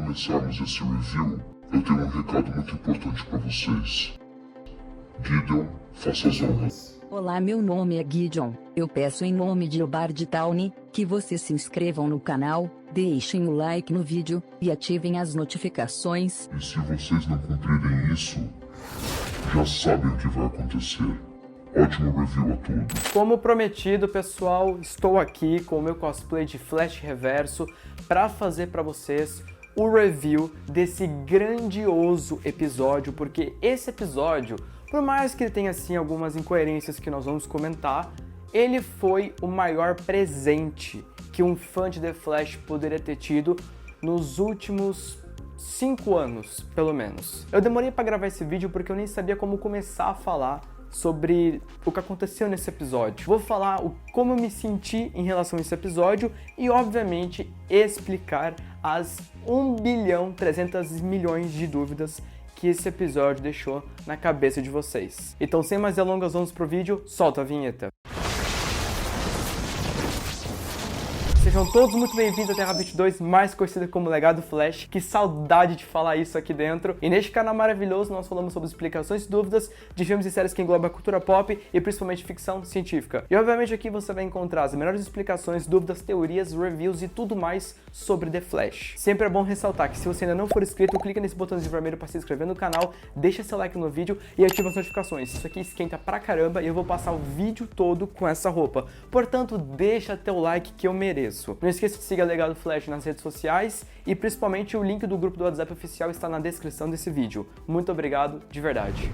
começarmos esse review, eu tenho um recado muito importante para vocês. Gideon, faça as honras. Olá, meu nome é Gideon. Eu peço em nome de Obard Tawny que vocês se inscrevam no canal, deixem o like no vídeo e ativem as notificações. E se vocês não cumprirem isso, já sabem o que vai acontecer. Ótimo review a todos. Como prometido, pessoal, estou aqui com o meu cosplay de Flash Reverso para fazer para vocês o review desse grandioso episódio, porque esse episódio, por mais que ele tenha assim algumas incoerências que nós vamos comentar, ele foi o maior presente que um fã de The Flash poderia ter tido nos últimos 5 anos, pelo menos. Eu demorei para gravar esse vídeo porque eu nem sabia como começar a falar sobre o que aconteceu nesse episódio. Vou falar como eu me senti em relação a esse episódio e, obviamente, explicar as 1.300.000.000 de dúvidas que esse episódio deixou na cabeça de vocês. Então, sem mais delongas, vamos pro vídeo. Solta a vinheta. Sejam todos muito bem-vindos à Terra 22, mais conhecida como Legado Flash. Que saudade de falar isso aqui dentro. E neste canal maravilhoso nós falamos sobre explicações e dúvidas de filmes e séries que englobam a cultura pop e principalmente ficção científica. E obviamente aqui você vai encontrar as melhores explicações, dúvidas, teorias, reviews e tudo mais sobre The Flash. Sempre é bom ressaltar que se você ainda não for inscrito, clica nesse botãozinho vermelho para se inscrever no canal, deixa seu like no vídeo e ativa as notificações. Isso aqui esquenta pra caramba e eu vou passar o vídeo todo com essa roupa. Portanto, deixa teu like que eu mereço. Não esqueça de seguir a Legado Flash nas redes sociais e principalmente o link do grupo do WhatsApp oficial está na descrição desse vídeo. Muito obrigado, de verdade.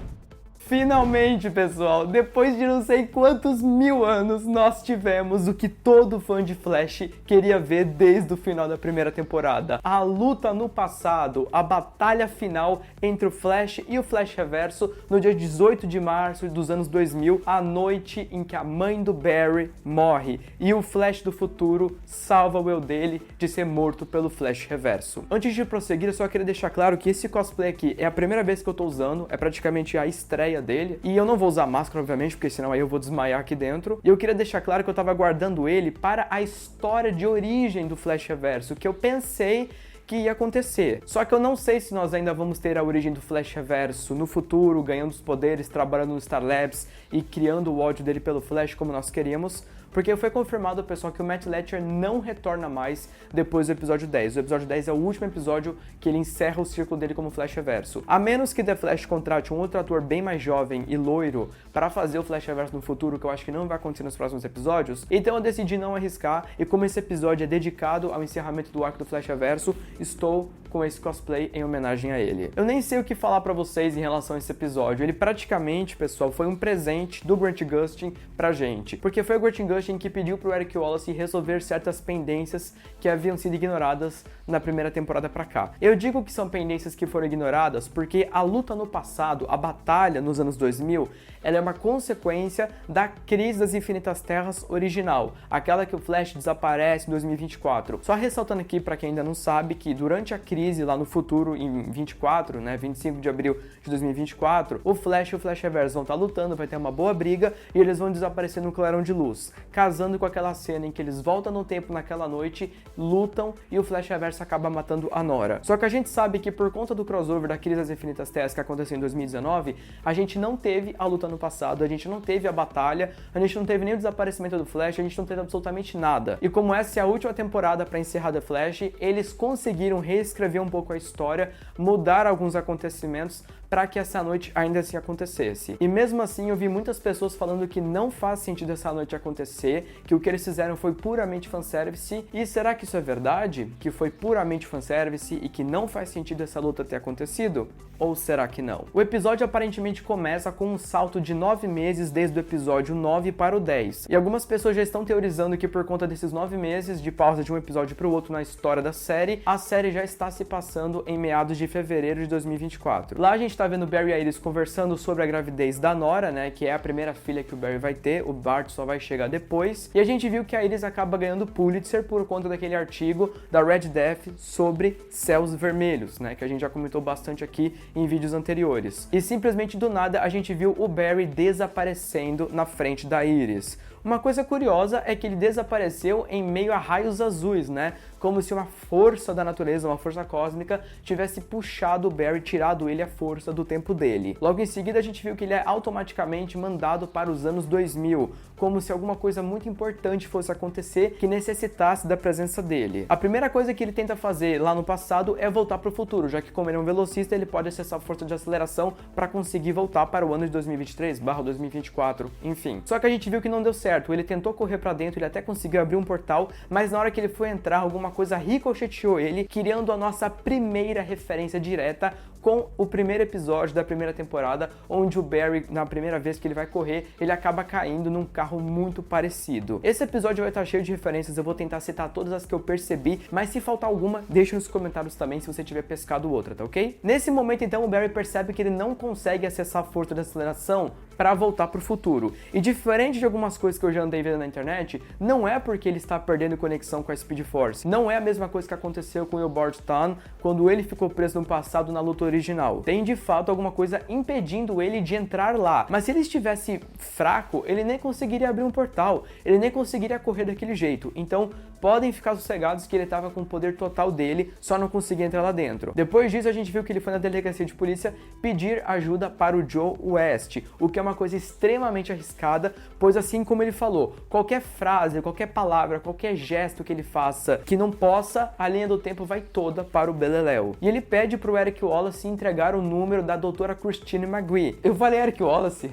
Finalmente, pessoal, depois de não sei quantos 1000 anos, nós tivemos o que todo fã de Flash queria ver desde o final da primeira temporada. A luta no passado, a batalha final entre o Flash e o Flash Reverso no dia 18 de março dos anos 2000, a noite em que a mãe do Barry morre e o Flash do futuro salva o eu dele de ser morto pelo Flash Reverso. Antes de prosseguir, eu só queria deixar claro que esse cosplay aqui é a primeira vez que eu tô usando, é praticamente a estreia dele, e eu não vou usar máscara, obviamente, porque senão aí eu vou desmaiar aqui dentro. E eu queria deixar claro que eu tava guardando ele para a história de origem do Flash Reverso, que eu pensei que ia acontecer. Só que eu não sei se nós ainda vamos ter a origem do Flash Reverso no futuro, ganhando os poderes, trabalhando no Star Labs e criando o ódio dele pelo Flash como nós queríamos, porque foi confirmado, pessoal, que o Matt Letscher não retorna mais depois do episódio 10. O episódio 10 é o último episódio que ele encerra o círculo dele como Flash Reverso. A menos que The Flash contrate um outro ator bem mais jovem e loiro para fazer o Flash Reverso no futuro, que eu acho que não vai acontecer nos próximos episódios, então eu decidi não arriscar, e como esse episódio é dedicado ao encerramento do arco do Flash Reverso, estou com esse cosplay em homenagem a ele. Eu nem sei o que falar pra vocês em relação a esse episódio. Ele praticamente, pessoal, foi um presente do Grant Gustin pra gente, porque foi o Grant Gustin que pediu pro Eric Wallace resolver certas pendências que haviam sido ignoradas na primeira temporada pra cá. Eu digo que são pendências que foram ignoradas porque a luta no passado, a batalha nos anos 2000, ela é uma consequência da Crise das Infinitas Terras original, aquela que o Flash desaparece em 2024. Só ressaltando aqui pra quem ainda não sabe que durante a crise lá no futuro, em 24, né, 25 de abril de 2024, o Flash e o Flash Reverso vão estar lutando, vai ter uma boa briga e eles vão desaparecer no clarão de luz, casando com aquela cena em que eles voltam no tempo naquela noite, lutam e o Flash Reverso acaba matando a Nora. Só que a gente sabe que por conta do crossover da Crise das Infinitas Terras que aconteceu em 2019, a gente não teve a luta no passado, a gente não teve a batalha, a gente não teve nem o desaparecimento do Flash, a gente não teve absolutamente nada. E como essa é a última temporada para encerrar The Flash, eles conseguiram reescrever um pouco a história, mudar alguns acontecimentos para que essa noite ainda assim acontecesse. E mesmo assim eu vi muitas pessoas falando que não faz sentido essa noite acontecer, que o que eles fizeram foi puramente fanservice. E será que isso é verdade? Que foi puramente fanservice e que não faz sentido essa luta ter acontecido? Ou será que não? O episódio aparentemente começa com um salto de 9 meses desde o episódio 9 para o 10. E algumas pessoas já estão teorizando que por conta desses 9 meses de pausa de um episódio para o outro na história da série, a série já está se passando em meados de fevereiro de 2024. Lá a gente tá vendo o Barry e a Iris conversando sobre a gravidez da Nora, né, que é a primeira filha que o Barry vai ter, o Bart só vai chegar depois, e a gente viu que a Iris acaba ganhando Pulitzer por conta daquele artigo da Red Death sobre céus vermelhos, né, que a gente já comentou bastante aqui em vídeos anteriores. E simplesmente do nada a gente viu o Barry desaparecendo na frente da Iris. Uma coisa curiosa é que ele desapareceu em meio a raios azuis, né? como se uma força da natureza, uma força cósmica, tivesse puxado o Barry, tirado ele a força do tempo dele. Logo em seguida a gente viu que ele é automaticamente mandado para os anos 2000, como se alguma coisa muito importante fosse acontecer que necessitasse da presença dele. A primeira coisa que ele tenta fazer lá no passado é voltar para o futuro, já que como ele é um velocista, ele pode acessar a força de aceleração para conseguir voltar para o ano de 2023/2024, enfim. Só que a gente viu que não deu certo, ele tentou correr para dentro, ele até conseguiu abrir um portal, mas na hora que ele foi entrar, alguma coisa ricocheteou ele, criando a nossa primeira referência direta com o primeiro episódio da primeira temporada, onde o Barry, na primeira vez que ele vai correr, ele acaba caindo num carro muito parecido. Esse episódio vai estar cheio de referências, eu vou tentar citar todas as que eu percebi, mas se faltar alguma, deixa nos comentários também se você tiver pescado outra, tá ok? Nesse momento, então, o Barry percebe que ele não consegue acessar a força de aceleração para voltar para o futuro. E diferente de algumas coisas que eu já andei vendo na internet, não é porque ele está perdendo conexão com a Speed Force. Não é a mesma coisa que aconteceu com o Eobard Thawne quando ele ficou preso no passado na luta original. Tem de fato alguma coisa impedindo ele de entrar lá. Mas se ele estivesse fraco, ele nem conseguiria abrir um portal. Ele nem conseguiria correr daquele jeito. Então podem ficar sossegados que ele estava com o poder total dele, só não conseguia entrar lá dentro. Depois disso a gente viu que ele foi na delegacia de polícia pedir ajuda para o Joe West, o que é uma coisa extremamente arriscada, pois assim como ele falou, qualquer frase, qualquer palavra, qualquer gesto que ele faça que não possa, a linha do tempo vai toda para o beleléu. E ele pede para o Eric Wallace entregar o número da doutora Christine McGee. Eu falei Eric Wallace?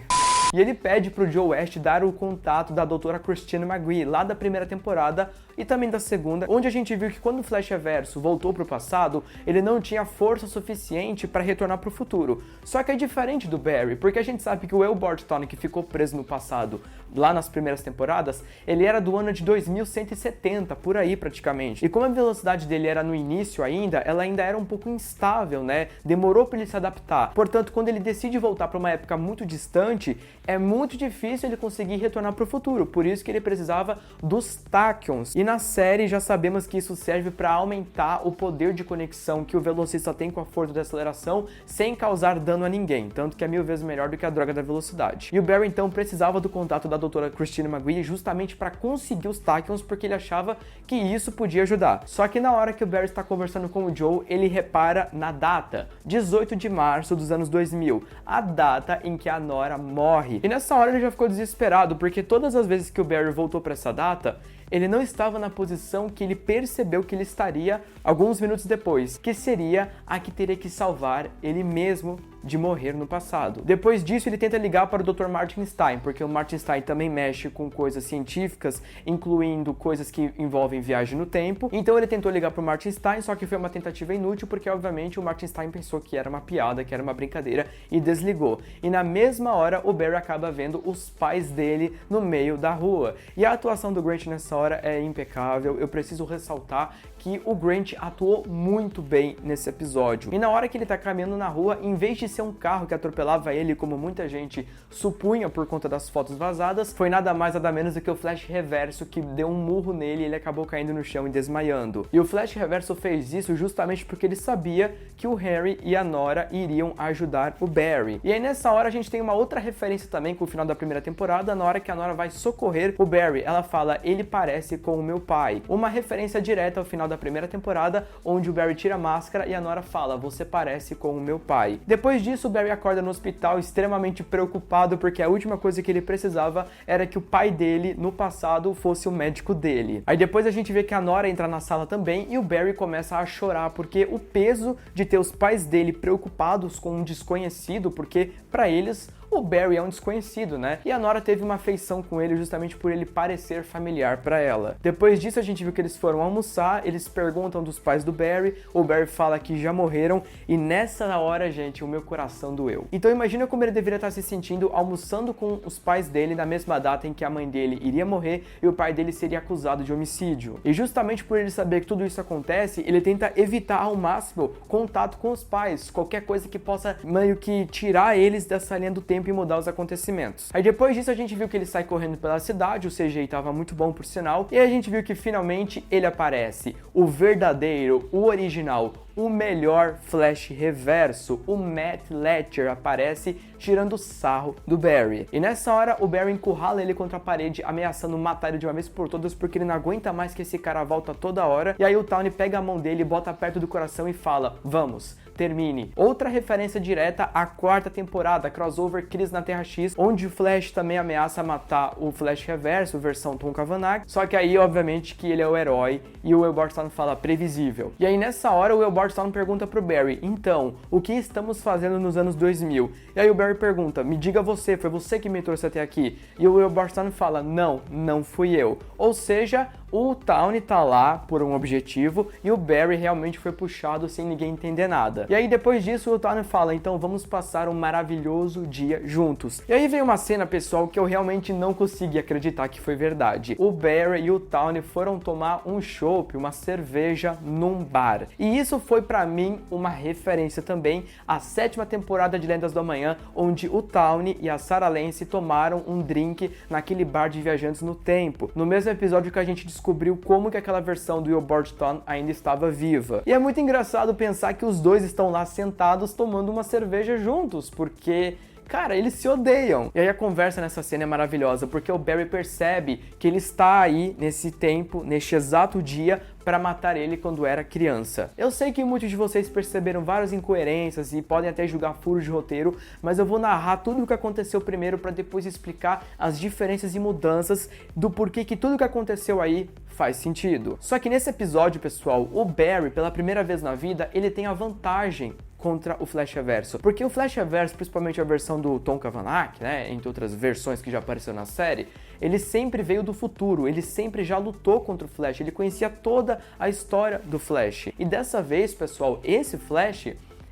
E ele pede pro Joe West dar o contato da doutora Christine McGee, lá da primeira temporada e também da segunda, onde a gente viu que quando o Flash Reverso voltou pro passado, ele não tinha força suficiente para retornar pro futuro. Só que é diferente do Barry, porque a gente sabe que o Eobard Thawne, que ficou preso no passado, lá nas primeiras temporadas, ele era do ano de 2170, por aí praticamente. E como a velocidade dele era no início ainda, ela ainda era um pouco instável, né? Demorou para ele se adaptar. Portanto, quando ele decide voltar para uma época muito distante, é muito difícil ele conseguir retornar para o futuro, por isso que ele precisava dos Tachyons. E na série já sabemos que isso serve para aumentar o poder de conexão que o velocista tem com a força de aceleração sem causar dano a ninguém, tanto que é 1000 vezes melhor do que a droga da velocidade. E o Barry então precisava do contato da doutora Christine McGee justamente para conseguir os Tachyons, porque ele achava que isso podia ajudar. Só que na hora que o Barry está conversando com o Joe, ele repara na data, 18 de março dos anos 2000, a data em que a Nora morre. E nessa hora ele já ficou desesperado, porque todas as vezes que o Barry voltou para essa data, ele não estava na posição que ele percebeu que ele estaria alguns minutos depois, que seria a que teria que salvar ele mesmo de morrer no passado. Depois disso, ele tenta ligar para o Dr. Martin Stein, porque o Martin Stein também mexe com coisas científicas, incluindo coisas que envolvem viagem no tempo. Então ele tentou ligar para o Martin Stein, só que foi uma tentativa inútil, porque obviamente o Martin Stein pensou que era uma piada, que era uma brincadeira, e desligou. E na mesma hora, o Barry acaba vendo os pais dele no meio da rua. E a atuação do Grant nessa hora é impecável. Eu preciso ressaltar que o Grant atuou muito bem nesse episódio. E na hora que ele tá caminhando na rua, em vez de ser um carro que atropelava ele, como muita gente supunha por conta das fotos vazadas, foi nada mais nada menos do que o Flash Reverso que deu um murro nele e ele acabou caindo no chão e desmaiando. E o Flash Reverso fez isso justamente porque ele sabia que o Harry e a Nora iriam ajudar o Barry. E aí nessa hora a gente tem uma outra referência também com o final da primeira temporada, na hora que a Nora vai socorrer o Barry. Ela fala, ele parece com o meu pai. Uma referência direta ao final da primeira temporada, onde o Barry tira a máscara e a Nora fala, você parece com o meu pai. Depois disso, o Barry acorda no hospital extremamente preocupado, porque a última coisa que ele precisava era que o pai dele, no passado, fosse o médico dele. Aí depois a gente vê que a Nora entra na sala também e o Barry começa a chorar, porque o peso de ter os pais dele preocupados com um desconhecido, porque para eles o Barry é um desconhecido, né? E a Nora teve uma afeição com ele justamente por ele parecer familiar para ela. Depois disso a gente viu que eles foram almoçar, eles perguntam dos pais do Barry, o Barry fala que já morreram e nessa hora, gente, o meu coração doeu. Então imagina como ele deveria estar se sentindo almoçando com os pais dele na mesma data em que a mãe dele iria morrer e o pai dele seria acusado de homicídio. E justamente por ele saber que tudo isso acontece, ele tenta evitar ao máximo contato com os pais, qualquer coisa que possa meio que tirar eles dessa linha do tempo e mudar os acontecimentos. Aí depois disso a gente viu que ele sai correndo pela cidade, o CGI estava muito bom por sinal, e a gente viu que finalmente ele aparece, o verdadeiro, o original, o melhor Flash reverso, o Matt Latcher, aparece tirando sarro do Barry. E nessa hora, o Barry encurrala ele contra a parede, ameaçando matar ele de uma vez por todas, porque ele não aguenta mais que esse cara volta toda hora. E aí o Tawny pega a mão dele, bota perto do coração e fala, vamos, termine. Outra referência direta à quarta temporada, crossover Crise na Terra X, onde o Flash também ameaça matar o Flash reverso, versão Tom Cavanagh, só que aí, obviamente, que ele é o herói, e o Will Bardstown fala previsível. E aí, nessa hora, o Will Bardstown pergunta pro Barry, então, o que estamos fazendo nos anos 2000? E aí o Barry pergunta, me diga você, foi você que me trouxe até aqui? E o Will Bardstown fala, não fui eu. Ou seja, o Tawny tá lá por um objetivo e o Barry realmente foi puxado sem ninguém entender nada. E aí depois disso o Tawny fala, então vamos passar um maravilhoso dia juntos. E aí vem uma cena, pessoal, que eu realmente não consegui acreditar que foi verdade. O Barry e o Tawny foram tomar um chopp, uma cerveja num bar. E isso foi pra mim uma referência também à 7ª temporada de Lendas do Amanhã, onde o Tawny e a Sarah Lance tomaram um drink naquele bar de viajantes no tempo. No mesmo episódio que a gente descobriu como que aquela versão do Will Bardstown ainda estava viva. E é muito engraçado pensar que os dois estão lá sentados tomando uma cerveja juntos, porque cara, eles se odeiam. E aí a conversa nessa cena é maravilhosa, porque o Barry percebe que ele está aí nesse tempo, neste exato dia, para matar ele quando era criança. Eu sei que muitos de vocês perceberam várias incoerências e podem até julgar furos de roteiro, mas eu vou narrar tudo o que aconteceu primeiro para depois explicar as diferenças e mudanças do porquê que tudo o que aconteceu aí faz sentido. Só que nesse episódio, pessoal, o Barry, pela primeira vez na vida, ele tem a vantagem contra o Flash Reverso. Porque o Flash Reverso, principalmente a versão do Tom Cavanagh, né, entre outras versões que já apareceram na série, ele sempre veio do futuro, ele sempre já lutou contra o Flash, ele conhecia toda a história do Flash. E dessa vez, pessoal, esse Flash,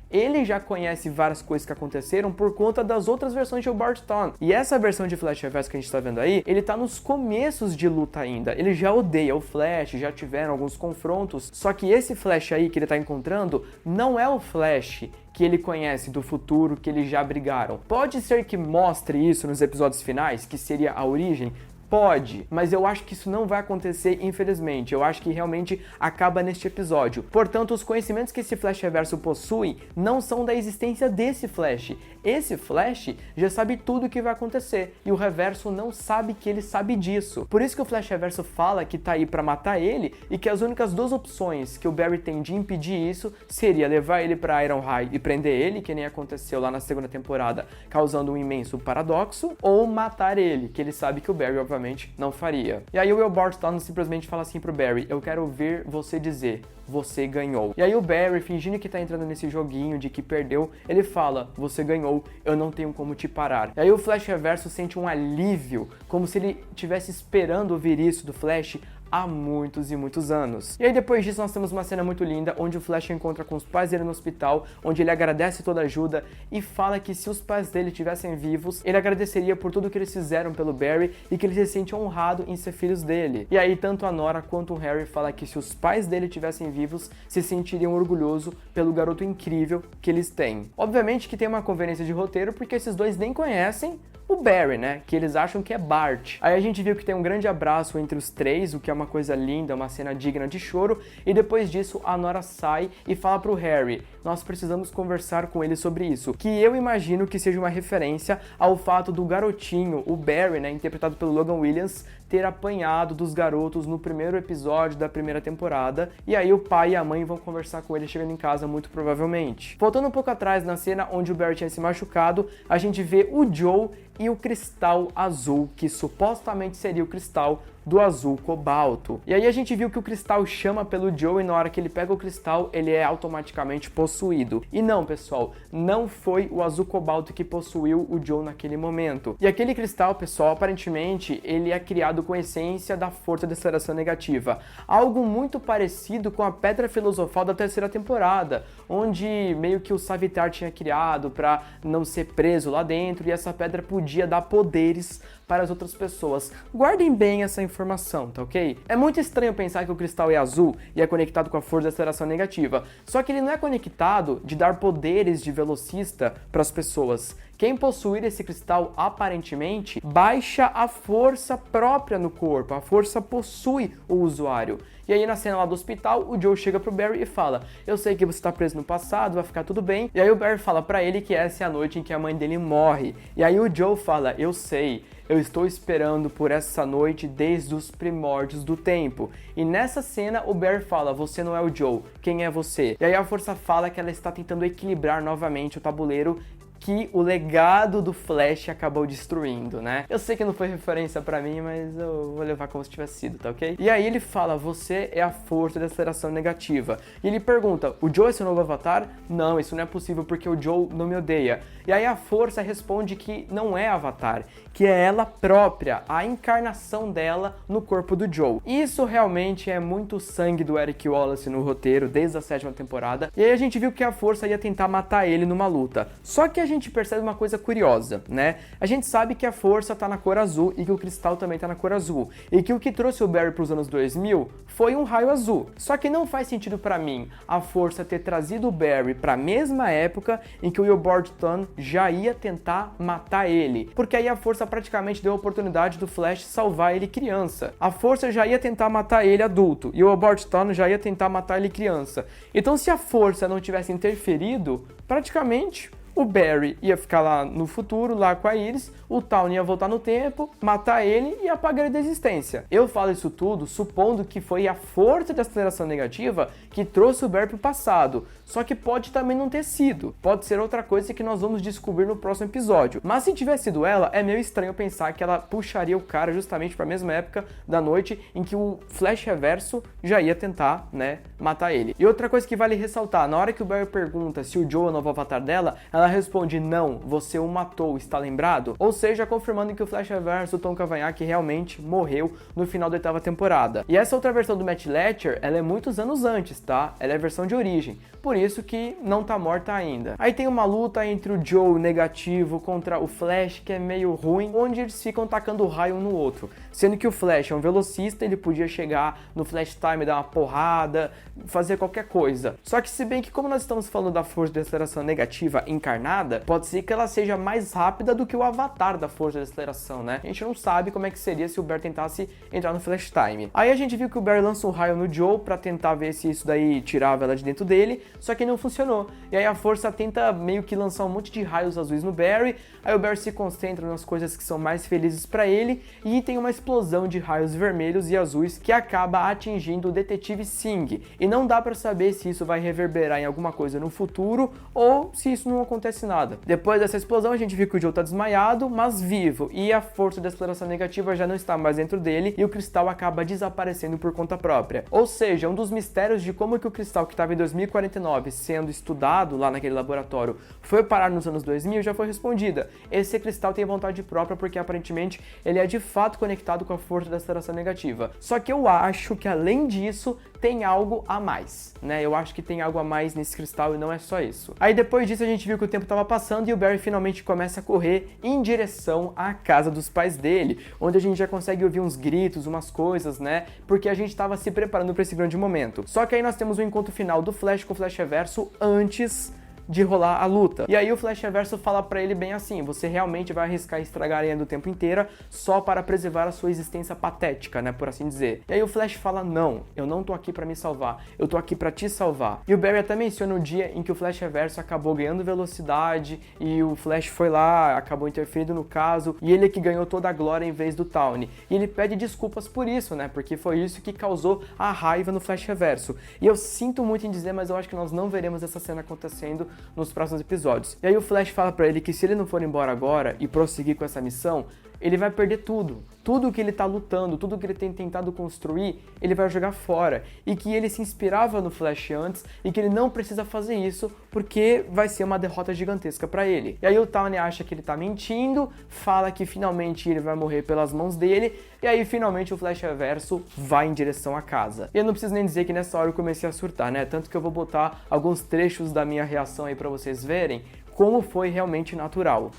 ele já conhece várias coisas que aconteceram por conta das outras versões de Will Bardstown. E essa versão de Flash Reverso que a gente tá vendo aí, ele tá nos começos de luta ainda. Ele já odeia o Flash, já tiveram alguns confrontos. Só que esse Flash aí que ele tá encontrando não é o Flash que ele conhece do futuro, que eles já brigaram. Pode ser que mostre isso nos episódios finais, que seria a origem. Pode, mas eu acho que isso não vai acontecer, infelizmente. Eu acho que realmente acaba neste episódio. Portanto, os conhecimentos que esse Flash Reverso possui não são da existência desse Flash. Esse Flash já sabe tudo o que vai acontecer, e o Reverso não sabe que ele sabe disso. Por isso que o Flash Reverso fala que tá aí pra matar ele, e que as únicas duas opções que o Barry tem de impedir isso seria levar ele pra Ironhide e prender ele, que nem aconteceu lá na 2ª temporada, causando um imenso paradoxo, ou matar ele, que ele sabe que o Barry, obviamente, não faria. E aí o Will Bardstown simplesmente fala assim pro Barry, eu quero ouvir você dizer, você ganhou. E aí o Barry, fingindo que tá entrando nesse joguinho de que perdeu, ele fala, você ganhou, eu não tenho como te parar. E aí o Flash Reverso sente um alívio, como se ele estivesse esperando ouvir isso do Flash há muitos e muitos anos. E aí depois disso nós temos uma cena muito linda, onde o Flash encontra com os pais dele no hospital, onde ele agradece toda a ajuda e fala que se os pais dele estivessem vivos, ele agradeceria por tudo que eles fizeram pelo Barry e que ele se sente honrado em ser filhos dele. E aí tanto a Nora quanto o Harry fala que se os pais dele estivessem vivos, se sentiriam orgulhosos pelo garoto incrível que eles têm. Obviamente que tem uma conveniência de roteiro, porque esses dois nem conhecem o Barry, né, que eles acham que é Bart. Aí a gente viu que tem um grande abraço entre os três, o que é uma coisa linda, uma cena digna de choro, e depois disso a Nora sai e fala pro Harry, nós precisamos conversar com ele sobre isso, que eu imagino que seja uma referência ao fato do garotinho, o Barry, né, interpretado pelo Logan Williams, ter apanhado dos garotos no primeiro episódio da 1ª temporada, e aí o pai e a mãe vão conversar com ele chegando em casa, muito provavelmente. Voltando um pouco atrás, na cena onde o Barry tinha se machucado, a gente vê o Joe e o cristal azul, que supostamente seria o cristal do azul cobalto. E aí a gente viu que o cristal chama pelo Joe e na hora que ele pega o cristal, ele é automaticamente possuído. E não, pessoal, não foi o azul cobalto que possuiu o Joe naquele momento. E aquele cristal, pessoal, aparentemente, ele é criado com a essência da força de aceleração negativa. Algo muito parecido com a Pedra Filosofal da 3ª temporada, onde meio que o Savitar tinha criado para não ser preso lá dentro e essa pedra podia dar poderes para as outras pessoas. Guardem bem essa informação, tá ok? É muito estranho pensar que o cristal é azul e é conectado com a força de aceleração negativa, só que ele não é conectado de dar poderes de velocista para as pessoas. quem possuir esse cristal aparentemente baixa a força própria no corpo, a força possui o usuário. E aí na cena lá do hospital, o Joe chega pro Barry e fala: eu sei que você tá preso no passado, vai ficar tudo bem. E aí o Barry fala pra ele que essa é a noite em que a mãe dele morre. E aí o Joe fala: eu sei, eu estou esperando por essa noite desde os primórdios do tempo. E nessa cena o Barry fala: você não é o Joe, quem é você? E aí a força fala que ela está tentando equilibrar novamente o tabuleiro que o legado do Flash acabou destruindo, né? Eu sei que não foi referência pra mim, mas eu vou levar como se tivesse sido, tá ok? E aí ele fala: você é a força de aceleração negativa. E ele pergunta: o Joe é seu novo avatar? Não, isso não é possível porque o Joe não me odeia. E aí a força responde que não é avatar, que é ela própria, a encarnação dela no corpo do Joe. Isso realmente é muito sangue do Eric Wallace no roteiro, desde a 7ª temporada. E aí a gente viu que a força ia tentar matar ele numa luta. Só que a gente percebe uma coisa curiosa, né? A gente sabe que a força tá na cor azul e que o cristal também tá na cor azul. E que o que trouxe o Barry pros anos 2000 foi um raio azul. Só que não faz sentido pra mim a força ter trazido o Barry pra mesma época em que o Wilbur Thawne já ia tentar matar ele. Porque aí a força praticamente deu a oportunidade do Flash salvar ele criança. A força já ia tentar matar ele adulto e o Wilbur Thawne já ia tentar matar ele criança. Então se a força não tivesse interferido, praticamente o Barry ia ficar lá no futuro, lá com a Iris, o Thawne ia voltar no tempo, matar ele e apagar ele da existência. Eu falo isso tudo supondo que foi a força de aceleração negativa que trouxe o Barry pro passado, só que pode também não ter sido. Pode ser outra coisa que nós vamos descobrir no próximo episódio. Mas se tivesse sido ela, é meio estranho pensar que ela puxaria o cara justamente para a mesma época da noite em que o Flash Reverso já ia tentar, né, matar ele. E outra coisa que vale ressaltar, na hora que o Barry pergunta se o Joe é o novo avatar dela, ela responde: não, você o matou, está lembrado? Ou seja, confirmando que o Flash Reverso, o Tom Cavanhaque, realmente morreu no final da 8ª temporada. E essa outra versão do Matt Letscher, ela é muitos anos antes, tá? Ela é a versão de origem, por isso que não tá morta ainda. Aí tem uma luta entre o Joe negativo contra o Flash, que é meio ruim, onde eles ficam tacando raio um no outro. Sendo que o Flash é um velocista, ele podia chegar no Flash Time, dar uma porrada, fazer qualquer coisa. Só que se bem que como nós estamos falando da força de aceleração negativa encarnada, pode ser que ela seja mais rápida do que o avatar da força de aceleração, né? A gente não sabe como é que seria se o Barry tentasse entrar no Flash Time. Aí a gente viu que o Barry lança um raio no Joe pra tentar ver se isso daí tirava ela de dentro dele, só que não funcionou. E aí a força tenta meio que lançar um monte de raios azuis no Barry, aí o Barry se concentra nas coisas que são mais felizes pra ele, e tem uma explosão de raios vermelhos e azuis que acaba atingindo o detetive Singh. E não dá pra saber se isso vai reverberar em alguma coisa no futuro ou se isso não acontece nada. Depois dessa explosão a gente viu que o Joe tá desmaiado, mas vivo, e a força de aceleração negativa já não está mais dentro dele e o cristal acaba desaparecendo por conta própria. Ou seja, um dos mistérios de como que o cristal que estava em 2049 sendo estudado lá naquele laboratório foi parar nos anos 2000 já foi respondida. Esse cristal tem vontade própria porque aparentemente ele é de fato conectado com a força da aceleração negativa. Só que eu acho que além disso tem algo a mais, né? Eu acho que tem algo a mais nesse cristal e não é só isso. Aí depois disso a gente viu que o tempo estava passando e o Barry finalmente começa a correr em direção à casa dos pais dele, onde a gente já consegue ouvir uns gritos, umas coisas, né? Porque a gente estava se preparando para esse grande momento. Só que aí nós temos o encontro final do Flash com o Flash Reverso antes de rolar a luta. E aí o Flash Reverso fala pra ele bem assim: você realmente vai arriscar estragar a linha do tempo inteira só para preservar a sua existência patética, né, por assim dizer. E aí o Flash fala: não, eu não tô aqui pra me salvar, eu tô aqui pra te salvar. E o Barry até menciona o dia em que o Flash Reverso acabou ganhando velocidade e o Flash foi lá, acabou interferindo no caso, e ele é que ganhou toda a glória em vez do Thawne. E ele pede desculpas por isso, né, porque foi isso que causou a raiva no Flash Reverso. E eu sinto muito em dizer, mas eu acho que nós não veremos essa cena acontecendo nos próximos episódios. E aí o Flash fala pra ele que se ele não for embora agora e prosseguir com essa missão, ele vai perder tudo. Tudo que ele tá lutando, tudo que ele tem tentado construir, ele vai jogar fora. E que ele se inspirava no Flash antes e que ele não precisa fazer isso porque vai ser uma derrota gigantesca pra ele. E aí o Thawne acha que ele tá mentindo, fala que finalmente ele vai morrer pelas mãos dele, e aí finalmente o Flash Reverso vai em direção à casa. E eu não preciso nem dizer que nessa hora eu comecei a surtar, né? Tanto que eu vou botar alguns trechos da minha reação aí pra vocês verem como foi realmente natural.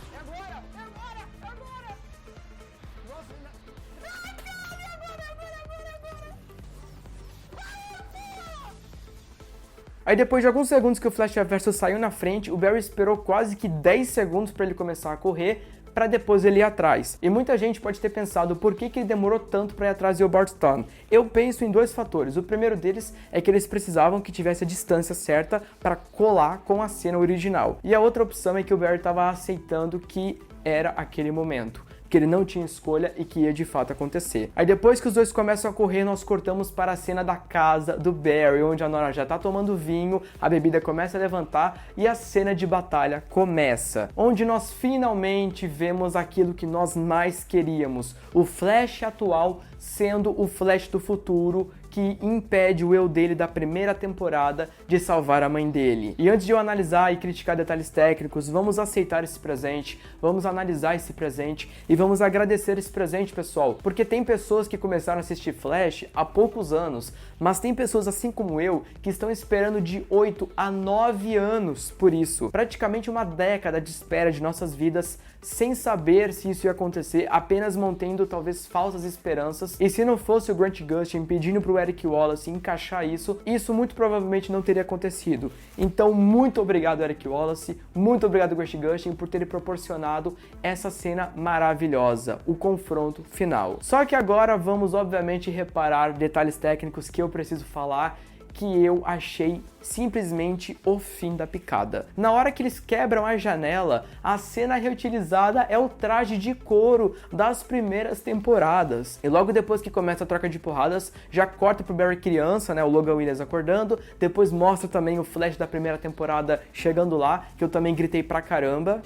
Aí depois de alguns segundos que o Flash Reverso saiu na frente, o Barry esperou quase que 10 segundos para ele começar a correr, para depois ele ir atrás. E muita gente pode ter pensado por que ele demorou tanto para ir atrás de Albert Stone. Eu penso em dois fatores. O primeiro deles é que eles precisavam que tivesse a distância certa para colar com a cena original. E a outra opção é que o Barry estava aceitando que era aquele momento, que ele não tinha escolha e que ia de fato acontecer. Aí depois que os dois começam a correr, nós cortamos para a cena da casa do Barry, onde a Nora já tá tomando vinho, a bebida começa a levantar e a cena de batalha começa, onde nós finalmente vemos aquilo que nós mais queríamos, o Flash atual sendo o Flash do futuro, que impede o eu dele da primeira temporada de salvar a mãe dele. E antes de eu analisar e criticar detalhes técnicos, vamos aceitar esse presente, vamos analisar esse presente e vamos agradecer esse presente, pessoal, porque tem pessoas que começaram a assistir Flash há poucos anos, mas tem pessoas assim como eu que estão esperando de 8 a 9 anos por isso. Praticamente uma década de espera de nossas vidas sem saber se isso ia acontecer, apenas mantendo talvez falsas esperanças. E se não fosse o Grant Gustin pedindo pro Eric Wallace encaixar isso muito provavelmente não teria acontecido. Então, muito obrigado, Eric Wallace, muito obrigado, Grant Gustin, por ter proporcionado essa cena maravilhosa, o confronto final. Só que agora vamos, obviamente, reparar detalhes técnicos que eu preciso falar, que eu achei simplesmente o fim da picada. Na hora que eles quebram a janela, a cena reutilizada é o traje de couro das primeiras temporadas. E logo depois que começa a troca de porradas, já corta pro Barry criança, né, o Logan Williams acordando, depois mostra também o Flash da primeira temporada chegando lá, que eu também gritei pra caramba.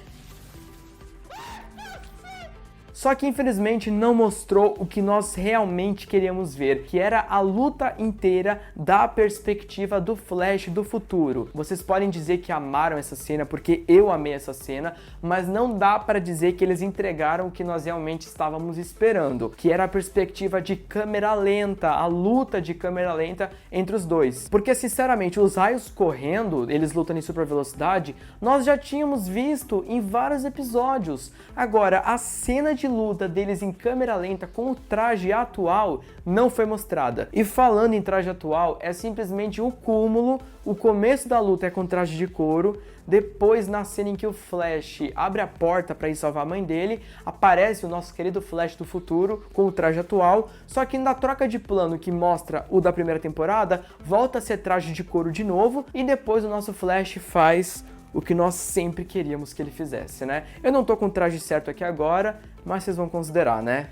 Só que infelizmente não mostrou o que nós realmente queríamos ver, que era a luta inteira da perspectiva do Flash do futuro. Vocês podem dizer que amaram essa cena, porque eu amei essa cena, mas não dá para dizer que eles entregaram o que nós realmente estávamos esperando, que era a perspectiva de câmera lenta, a luta de câmera lenta entre os dois. Porque sinceramente, os raios correndo, eles lutando em super velocidade, nós já tínhamos visto em vários episódios. Agora, a cena de luta deles em câmera lenta com o traje atual não foi mostrada. E falando em traje atual, é simplesmente o cúmulo. O começo da luta é com traje de couro, depois na cena em que o Flash abre a porta para ir salvar a mãe dele, aparece o nosso querido Flash do futuro com o traje atual, só que na troca de plano que mostra o da primeira temporada, volta a ser traje de couro de novo, e depois o nosso Flash faz o que nós sempre queríamos que ele fizesse, né? Eu não tô com o traje certo aqui agora, mas vocês vão considerar, né?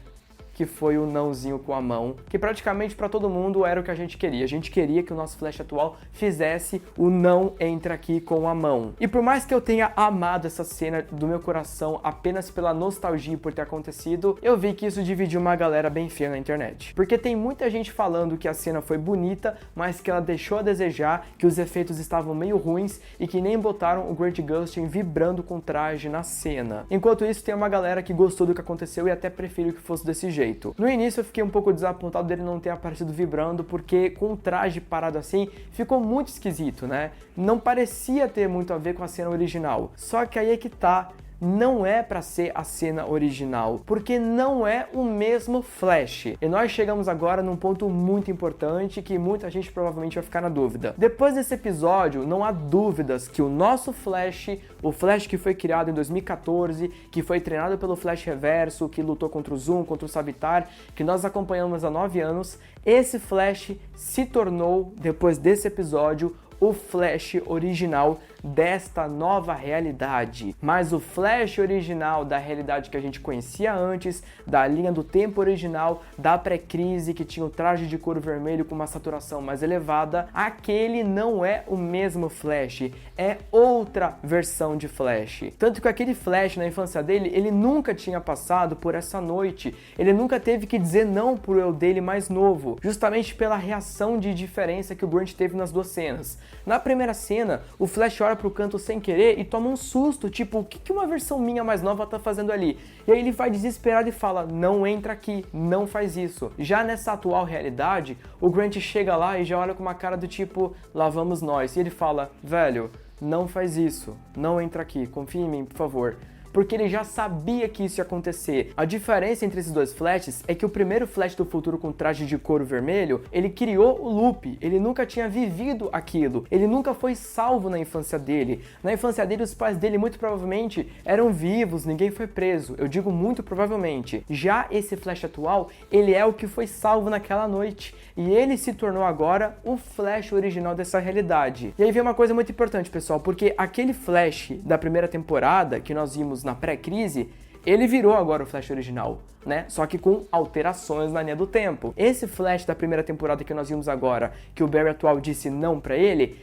Que foi o nãozinho com a mão, que praticamente para todo mundo era o que a gente queria. A gente queria que o nosso Flash atual fizesse o não entra aqui com a mão. E por mais que eu tenha amado essa cena do meu coração apenas pela nostalgia por ter acontecido, eu vi que isso dividiu uma galera bem feia na internet. Porque tem muita gente falando que a cena foi bonita, mas que ela deixou a desejar, que os efeitos estavam meio ruins e que nem botaram o Grant Gustin vibrando com o traje na cena. Enquanto isso, tem uma galera que gostou do que aconteceu e até preferiu que fosse desse jeito. No início eu fiquei um pouco desapontado dele não ter aparecido vibrando, porque com o traje parado assim, ficou muito esquisito, né? Não parecia ter muito a ver com a cena original. Só que aí é que tá. Não é para ser a cena original, porque não é o mesmo Flash. E nós chegamos agora num ponto muito importante que muita gente provavelmente vai ficar na dúvida. Depois desse episódio, não há dúvidas que o nosso Flash, o Flash que foi criado em 2014, que foi treinado pelo Flash Reverso, que lutou contra o Zoom, contra o Savitar, que nós acompanhamos há 9 anos, esse Flash se tornou, depois desse episódio, o Flash original desta nova realidade. Mas o Flash original da realidade que a gente conhecia antes, da linha do tempo original, da pré-crise, que tinha o traje de couro vermelho com uma saturação mais elevada, aquele não é o mesmo Flash, é outra versão de Flash. Tanto que aquele Flash na infância dele, ele nunca tinha passado por essa noite, ele nunca teve que dizer não pro eu dele mais novo, justamente pela reação de diferença que o Grant teve nas duas cenas. Na primeira cena, o Flash olha pro canto sem querer e toma um susto, tipo, o que uma versão minha mais nova tá fazendo ali? E aí ele vai desesperado e fala, não entra aqui, não faz isso. Já nessa atual realidade, o Grant chega lá e já olha com uma cara do tipo, lá vamos nós. E ele fala, velho, não faz isso, não entra aqui, confia em mim, por favor. porque ele já sabia que isso ia acontecer. A diferença entre esses dois Flashes é que o primeiro Flash do futuro com traje de couro vermelho, ele criou o loop, ele nunca tinha vivido aquilo, ele nunca foi salvo na infância dele. Na infância dele, os pais dele muito provavelmente eram vivos, ninguém foi preso, eu digo muito provavelmente. Já esse Flash atual, ele é o que foi salvo naquela noite, e ele se tornou agora o Flash original dessa realidade. E aí vem uma coisa muito importante, pessoal, porque aquele Flash da primeira temporada, que nós vimos na pré-crise, ele virou agora o Flash original, né? Só que com alterações na linha do tempo. Esse Flash da primeira temporada que nós vimos agora, que o Barry atual disse não pra ele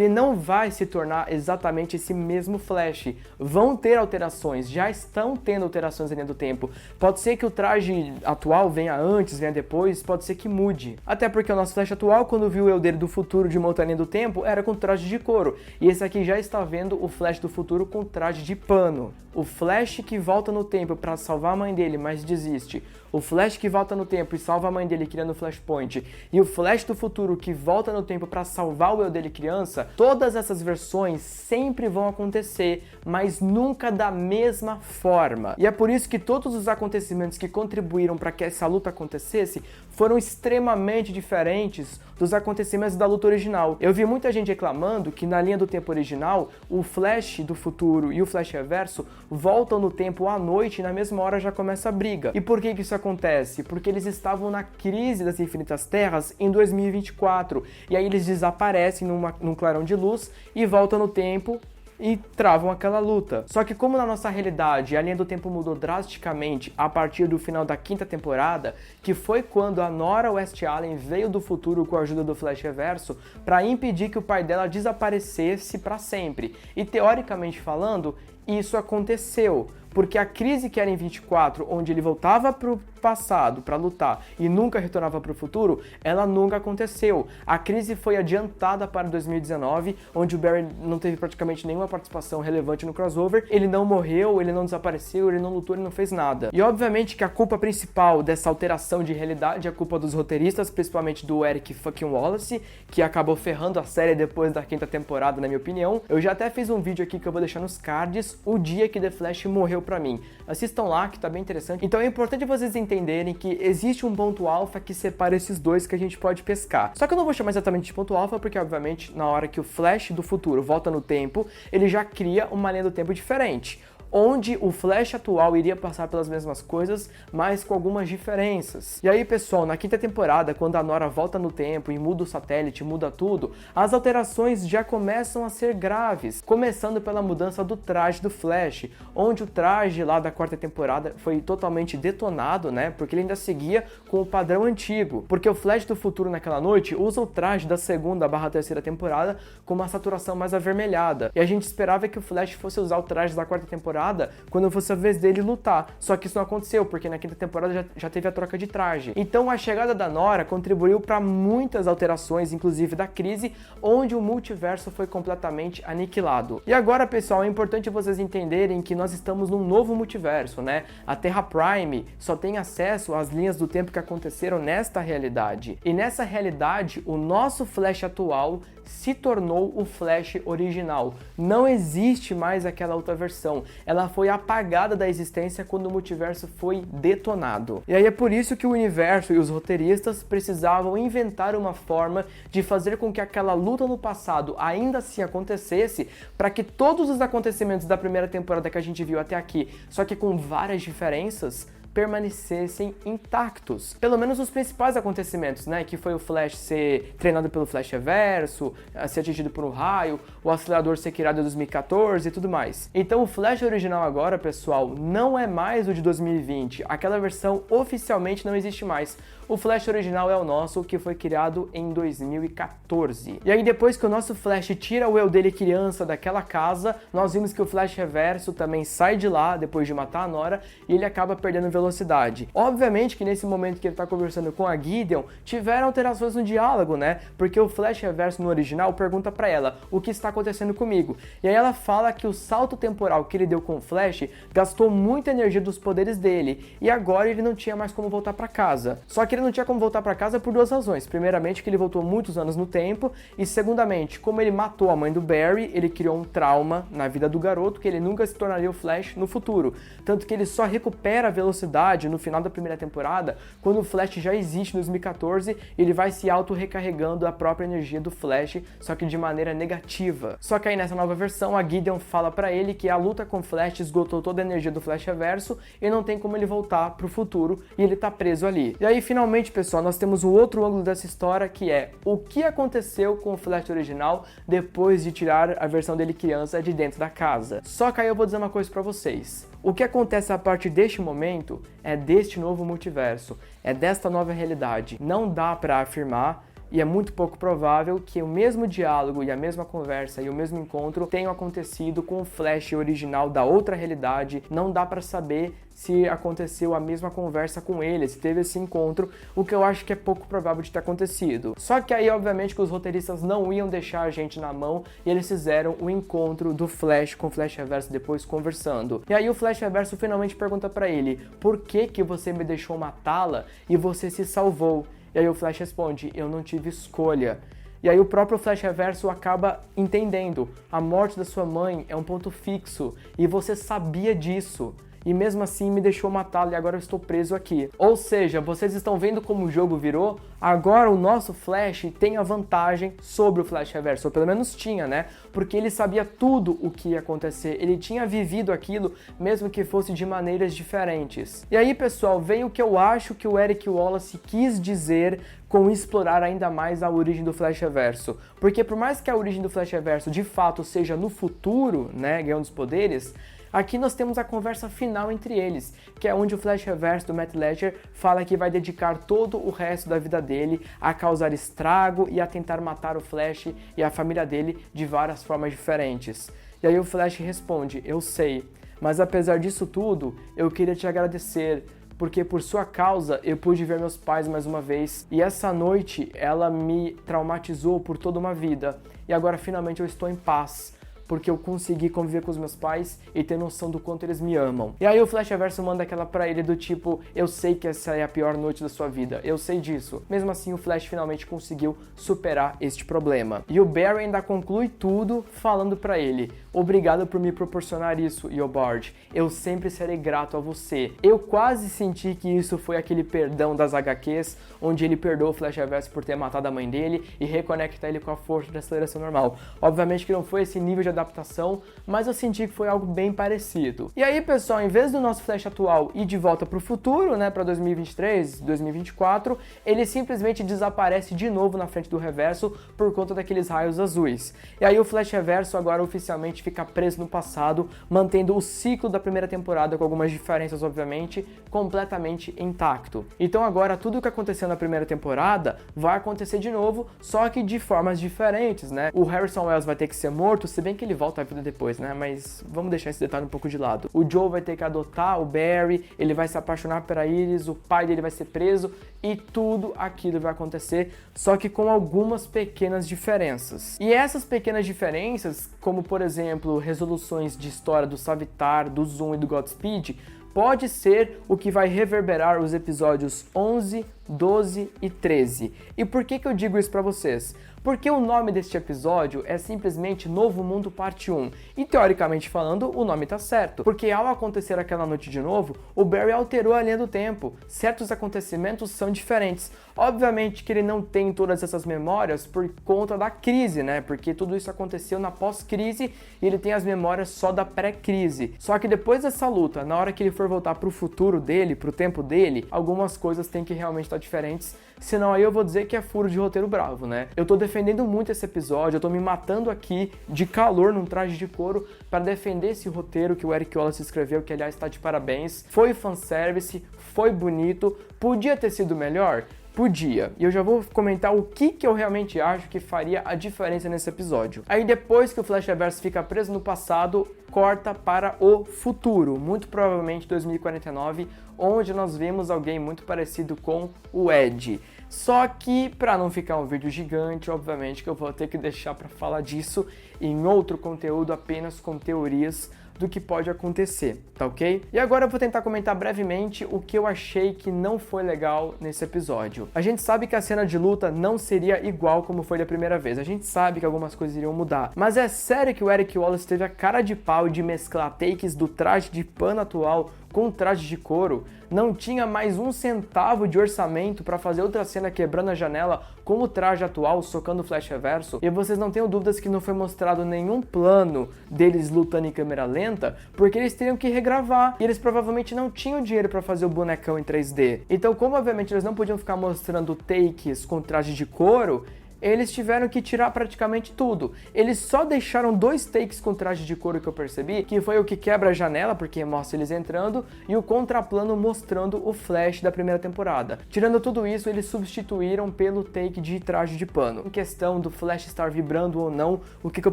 não vai se tornar exatamente esse mesmo Flash. Vão ter alterações, já estão tendo alterações na linha do tempo. Pode ser que o traje atual venha antes, venha depois, pode ser que mude. Até porque o nosso Flash atual, quando viu o eu dele do futuro de uma outra linha do tempo, era com traje de couro. E esse aqui já está vendo o Flash do futuro com traje de pano. O Flash que volta no tempo para salvar a mãe dele, mas desiste. O Flash que volta no tempo e salva a mãe dele criando o Flashpoint. E o Flash do futuro que volta no tempo para salvar o eu dele criança. Todas essas versões sempre vão acontecer, mas nunca da mesma forma. E é por isso que todos os acontecimentos que contribuíram para que essa luta acontecesse foram extremamente diferentes dos acontecimentos da luta original. Eu vi muita gente reclamando que na linha do tempo original, o Flash do futuro e o Flash reverso voltam no tempo à noite e na mesma hora já começa a briga. E por que isso acontece? Porque eles estavam na crise das Infinitas Terras em 2024. E aí eles desaparecem num clarão de luz e voltam no tempo e travam aquela luta. Só que como na nossa realidade a linha do tempo mudou drasticamente a partir do final da quinta temporada, que foi quando a Nora West Allen veio do futuro com a ajuda do Flash Reverso para impedir que o pai dela desaparecesse para sempre. E teoricamente falando, isso aconteceu, porque a crise que era em 24, onde ele voltava pro passado para lutar e nunca retornava para o futuro, ela nunca aconteceu. A crise foi adiantada para 2019, onde o Barry não teve praticamente nenhuma participação relevante no crossover, ele não morreu, ele não desapareceu, ele não lutou, ele não fez nada. E obviamente que a culpa principal dessa alteração de realidade é a culpa dos roteiristas, principalmente do Eric fucking Wallace, que acabou ferrando a série depois da quinta temporada, na minha opinião. Eu já até fiz um vídeo aqui que eu vou deixar nos cards, o dia que The Flash morreu pra mim. Assistam lá, que tá bem interessante. Então é importante vocês entenderem que existe um ponto alfa que separa esses dois que a gente pode pescar. Só que eu não vou chamar exatamente de ponto alfa, porque obviamente na hora que o Flash do futuro volta no tempo, ele já cria uma linha do tempo diferente, onde o Flash atual iria passar pelas mesmas coisas, mas com algumas diferenças. E aí, pessoal, na quinta temporada, quando a Nora volta no tempo e muda o satélite, muda tudo, as alterações já começam a ser graves, começando pela mudança do traje do Flash, onde o traje lá da quarta temporada foi totalmente detonado, né, porque ele ainda seguia com o padrão antigo, porque o Flash do futuro naquela noite usa o traje da segunda/terceira temporada com uma saturação mais avermelhada, e a gente esperava que o Flash fosse usar o traje da quarta temporada quando fosse a vez dele lutar. Só que isso não aconteceu, porque na quinta temporada já teve a troca de traje. Então a chegada da Nora contribuiu para muitas alterações, inclusive da crise, onde o multiverso foi completamente aniquilado. E agora, pessoal, é importante vocês entenderem que nós estamos num novo multiverso, né? A Terra Prime só tem acesso às linhas do tempo que aconteceram nesta realidade. E nessa realidade, o nosso Flash atual se tornou o Flash original. Não existe mais aquela outra versão. Ela foi apagada da existência quando o multiverso foi detonado. E aí é por isso que o universo e os roteiristas precisavam inventar uma forma de fazer com que aquela luta no passado ainda assim acontecesse, para que todos os acontecimentos da primeira temporada que a gente viu até aqui, só que com várias diferenças, permanecessem intactos. Pelo menos os principais acontecimentos, né? Que foi o Flash ser treinado pelo Flash Reverso, ser atingido por um raio, o acelerador ser criado em 2014 e tudo mais. Então o Flash original agora, pessoal, não é mais o de 2020. Aquela versão oficialmente não existe mais. O Flash original é o nosso, que foi criado em 2014. E aí depois que o nosso Flash tira o eu dele criança daquela casa, nós vimos que o Flash Reverso também sai de lá depois de matar a Nora e ele acaba perdendo velocidade. Obviamente que nesse momento que ele tá conversando com a Gideon, tiveram alterações no diálogo, né? Porque o Flash Reverso no original pergunta pra ela o que está acontecendo comigo. E aí ela fala que o salto temporal que ele deu com o Flash gastou muita energia dos poderes dele e agora ele não tinha mais como voltar pra casa. Só que Aqui ele não tinha como voltar para casa por duas razões. Primeiramente, que ele voltou muitos anos no tempo, e segundamente, como ele matou a mãe do Barry, ele criou um trauma na vida do garoto que ele nunca se tornaria o Flash no futuro. Tanto que ele só recupera a velocidade no final da primeira temporada, quando o Flash já existe em 2014, e ele vai se auto-recarregando a própria energia do Flash, só que de maneira negativa. Só que aí nessa nova versão, a Gideon fala pra ele que a luta com o Flash esgotou toda a energia do Flash Reverso e não tem como ele voltar pro futuro, e ele tá preso ali. E aí finalmente, pessoal, nós temos o outro ângulo dessa história, que é o que aconteceu com o Flash original depois de tirar a versão dele criança de dentro da casa. Só que aí eu vou dizer uma coisa pra vocês. O que acontece a partir deste momento é deste novo multiverso, é desta nova realidade. Não dá pra afirmar, e é muito pouco provável, que o mesmo diálogo e a mesma conversa e o mesmo encontro tenham acontecido com o Flash original da outra realidade. Não dá pra saber se aconteceu a mesma conversa com ele, se teve esse encontro, o que eu acho que é pouco provável de ter acontecido. Só que aí, obviamente, que os roteiristas não iam deixar a gente na mão, e eles fizeram o encontro do Flash com o Flash Reverso depois conversando. E aí o Flash Reverso finalmente pergunta pra ele: por que você me deixou matá-la e você se salvou? E aí o Flash responde: eu não tive escolha. E aí o próprio Flash Reverso acaba entendendo: a morte da sua mãe é um ponto fixo, e você sabia disso. E mesmo assim me deixou matá-lo, e agora eu estou preso aqui. Ou seja, vocês estão vendo como o jogo virou? Agora o nosso Flash tem a vantagem sobre o Flash Reverso, ou pelo menos tinha, né? Porque ele sabia tudo o que ia acontecer, ele tinha vivido aquilo, mesmo que fosse de maneiras diferentes. E aí, pessoal, vem o que eu acho que o Eric Wallace quis dizer com explorar ainda mais a origem do Flash Reverso. Porque por mais que a origem do Flash Reverso de fato seja no futuro, né, ganhando os poderes, aqui nós temos a conversa final entre eles, que é onde o Flash Reverso do Matt Ledger fala que vai dedicar todo o resto da vida dele a causar estrago e a tentar matar o Flash e a família dele de várias formas diferentes. E aí o Flash responde: eu sei, mas apesar disso tudo, eu queria te agradecer, porque por sua causa eu pude ver meus pais mais uma vez, e essa noite ela me traumatizou por toda uma vida, e agora finalmente eu estou em paz, porque eu consegui conviver com os meus pais e ter noção do quanto eles me amam. E aí o Flash Reverso manda aquela pra ele do tipo: eu sei que essa é a pior noite da sua vida, eu sei disso. Mesmo assim, o Flash finalmente conseguiu superar este problema. E o Barry ainda conclui tudo falando pra ele: obrigado por me proporcionar isso, Eobard. Eu sempre serei grato a você. Eu quase senti que isso foi aquele perdão das HQs, onde ele perdoa o Flash Reverso por ter matado a mãe dele e reconecta ele com a força de aceleração normal. Obviamente que não foi esse nível de adaptação, mas eu senti que foi algo bem parecido. E aí, pessoal, em vez do nosso Flash atual ir de volta pro futuro, né, pra 2023, 2024, ele simplesmente desaparece de novo na frente do Reverso por conta daqueles raios azuis. E aí o Flash Reverso agora oficialmente fica preso no passado, mantendo o ciclo da primeira temporada, com algumas diferenças, obviamente, completamente intacto. Então agora tudo o que aconteceu na primeira temporada vai acontecer de novo, só que de formas diferentes, né? O Harrison Wells vai ter que ser morto, se bem que ele volta à vida depois, né? Mas vamos deixar esse detalhe um pouco de lado. O Joe vai ter que adotar o Barry, ele vai se apaixonar pela Iris, o pai dele vai ser preso, e tudo aquilo vai acontecer, só que com algumas pequenas diferenças. E essas pequenas diferenças, como por exemplo, resoluções de história do Savitar, do Zoom e do Godspeed, pode ser o que vai reverberar os episódios 11, 12 e 13. E por que eu digo isso pra vocês? Porque o nome deste episódio é simplesmente Novo Mundo Parte 1. E teoricamente falando, o nome tá certo. Porque ao acontecer aquela noite de novo, o Barry alterou a linha do tempo. Certos acontecimentos são diferentes. Obviamente que ele não tem todas essas memórias por conta da crise, né? Porque tudo isso aconteceu na pós-crise e ele tem as memórias só da pré-crise. Só que depois dessa luta, na hora que ele for voltar pro futuro dele, pro tempo dele, algumas coisas têm que realmente estar diferentes. Senão aí eu vou dizer que é furo de roteiro bravo, né? Eu tô defendendo muito esse episódio, eu tô me matando aqui de calor num traje de couro para defender esse roteiro que o Eric Wallace escreveu, que aliás tá de parabéns. Foi fanservice, foi bonito, podia ter sido melhor? Podia. E eu já vou comentar o que eu realmente acho que faria a diferença nesse episódio. Aí depois que o Flash Reverso fica preso no passado, corta para o futuro, muito provavelmente 2049, onde nós vemos alguém muito parecido com o Ed. Só que, para não ficar um vídeo gigante, obviamente que eu vou ter que deixar para falar disso em outro conteúdo apenas com teorias do que pode acontecer, tá ok? E agora eu vou tentar comentar brevemente o que eu achei que não foi legal nesse episódio. A gente sabe que a cena de luta não seria igual como foi da primeira vez, a gente sabe que algumas coisas iriam mudar, mas é sério que o Eric Wallace teve a cara de pau de mesclar takes do traje de pano atual com traje de couro? Não tinha mais um centavo de orçamento para fazer outra cena quebrando a janela com o traje atual, socando o flash reverso? E vocês não tenham dúvidas que não foi mostrado nenhum plano deles lutando em câmera lenta, porque eles teriam que regravar, e eles provavelmente não tinham dinheiro para fazer o bonecão em 3D. Então, como obviamente eles não podiam ficar mostrando takes com traje de couro, eles tiveram que tirar praticamente tudo. Eles só deixaram 2 takes com traje de couro que eu percebi, que foi o que quebra a janela, porque mostra eles entrando, e o contraplano mostrando o Flash da primeira temporada. Tirando tudo isso, eles substituíram pelo take de traje de pano. Em questão do Flash estar vibrando ou não, o que eu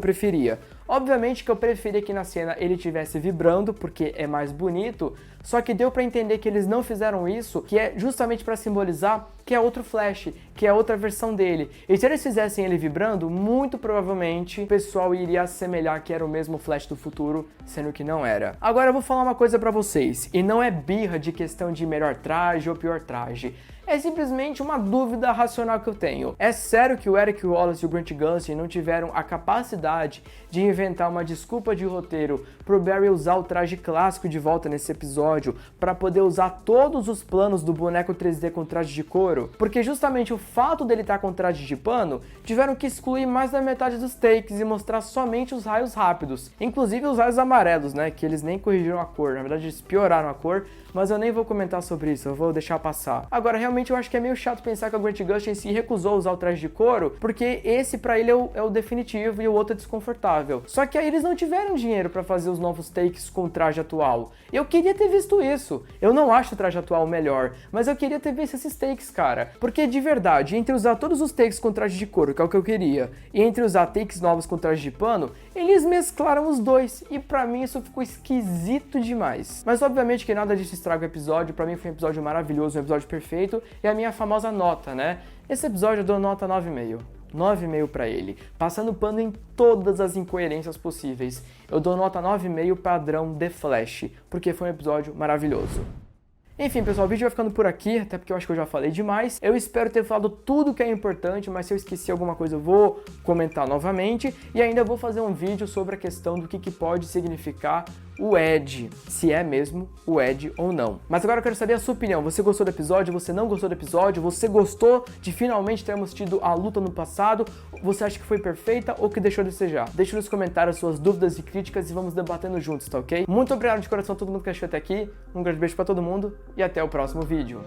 preferia? Obviamente que eu preferia que na cena ele estivesse vibrando, porque é mais bonito, só que deu pra entender que eles não fizeram isso, que é justamente pra simbolizar que é outro Flash, que é outra versão dele. E se eles fizessem ele vibrando, muito provavelmente o pessoal iria assemelhar que era o mesmo Flash do futuro, sendo que não era. Agora eu vou falar uma coisa pra vocês, e não é birra de questão de melhor traje ou pior traje. É simplesmente uma dúvida racional que eu tenho. É sério que o Eric Wallace e o Grant Gustin não tiveram a capacidade de inventar uma desculpa de roteiro pro Barry usar o traje clássico de volta nesse episódio para poder usar todos os planos do boneco 3D com traje de couro? Porque justamente o fato dele estar com traje de pano, tiveram que excluir mais da metade dos takes e mostrar somente os raios rápidos. Inclusive os raios amarelos, né? Que eles nem corrigiram a cor, na verdade eles pioraram a cor, mas eu nem vou comentar sobre isso, eu vou deixar passar. Agora, realmente eu acho que é meio chato pensar que o Grant Gustin se recusou a usar o traje de couro, porque esse pra ele é o definitivo e o outro é desconfortável. Só que aí eles não tiveram dinheiro pra fazer os novos takes com o traje atual. Eu queria ter visto isso. Eu não acho o traje atual melhor, mas eu queria ter visto esses takes, cara. Porque de verdade, entre usar todos os takes com traje de couro, que é o que eu queria, e entre usar takes novos com traje de pano, eles mesclaram os dois, e pra mim isso ficou esquisito demais. Mas obviamente que nada disso estraga o episódio, pra mim foi um episódio maravilhoso, um episódio perfeito, e a minha famosa nota, né? Esse episódio eu dou nota 9,5. 9,5 pra ele, passando pano em todas as incoerências possíveis. Eu dou nota 9,5 padrão The Flash, porque foi um episódio maravilhoso. Enfim, pessoal, o vídeo vai ficando por aqui, até porque eu acho que eu já falei demais. Eu espero ter falado tudo que é importante, mas se eu esqueci alguma coisa eu vou comentar novamente. E ainda vou fazer um vídeo sobre a questão do que pode significar o Ed, se é mesmo o Ed ou não. Mas agora eu quero saber a sua opinião. Você gostou do episódio? Você não gostou do episódio? Você gostou de finalmente termos tido a luta no passado? Você acha que foi perfeita ou que deixou a desejar? Deixe nos comentários suas dúvidas e críticas e vamos debatendo juntos, tá ok? Muito obrigado de coração a todo mundo que assistiu até aqui. Um grande beijo pra todo mundo e até o próximo vídeo.